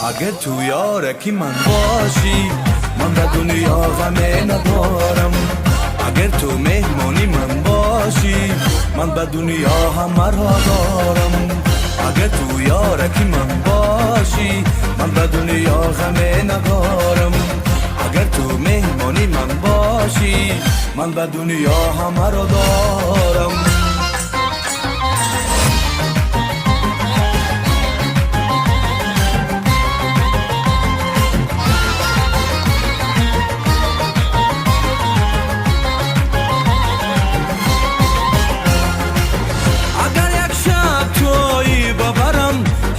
اگر تو یارکی من باشی من به دنیا غمه ندارم. اگر تو مهمانی من باشی من به دنیا همه را دارم. اگر تو یارکی من باشی من به دنیا غمه ندارم. اگر تو مهمانی من باشی من به دنیا همه را دارم.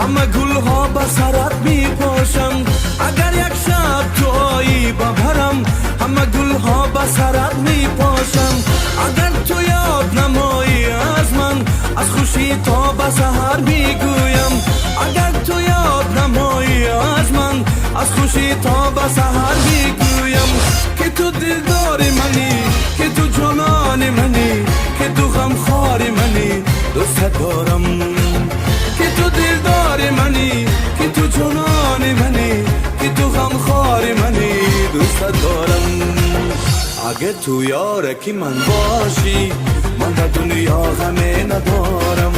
همه گلها به سرت می پاشم. اگر یک شب تویی ببرم همه گلها به سرت می پاشم. اگر تو یاد نمایی از من از خوشی تا به سحر می گویم. اگر تو یاد نمایی از من از خوشی تا به سحر می گویم. که تو دلدار منی که تو جانان منی که تو غمخوار منی دوست دارم. که تو دلدار منی که تو جانان منی که تو غمخوار منی دوست دارم. اگر تو یارکی من باشی من به دنیا غمه ندارم.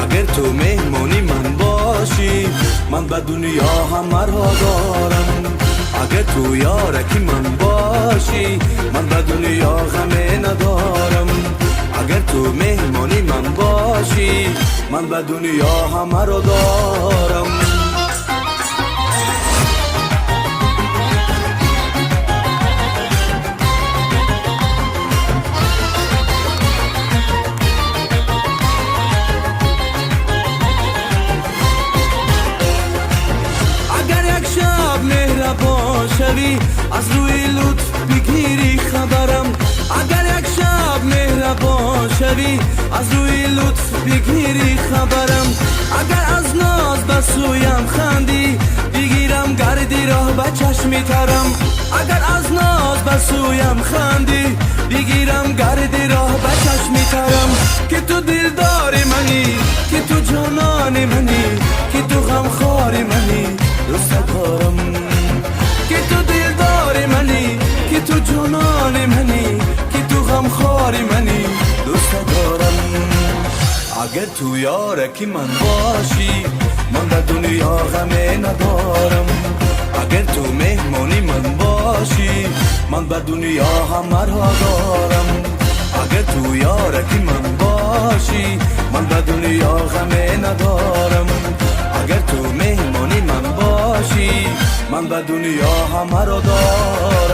اگر تو مهمانی من باشی من به دنیا همه را دارم. اگر تو یارکی من باشی من به دنیا غمه ندارم. اگر تو مهمانی من باشی من به دنیا همه را دارم. اگر یک شب مهربان شوی از روی لطف بگیری خبرم. اگر یک شب مهربان شوی از روی لطف بگیری خبرم. اگر از ناز به سویم خندی بگیرم گردی راه به چشمی ترم. اگر از ناز به سویم خندی بگیرم گردی راه به چشمی ترم. که تو دلدار منی که تو جانان منی که تو غمخوار منی دوست دارم. که تو دلدار منی که تو جانان منی که تو غمخوار منی دوست دارم. اگر تو یارکی من باشی من به دنیا غمه ندارم. اگر تو مهمانی من باشی من به دنیا همه را دارم. اگر تو یارکی من باشی من به دنیا غمه ندارم. اگر تو مهمانی من باشی من به دنیا همه را دارم.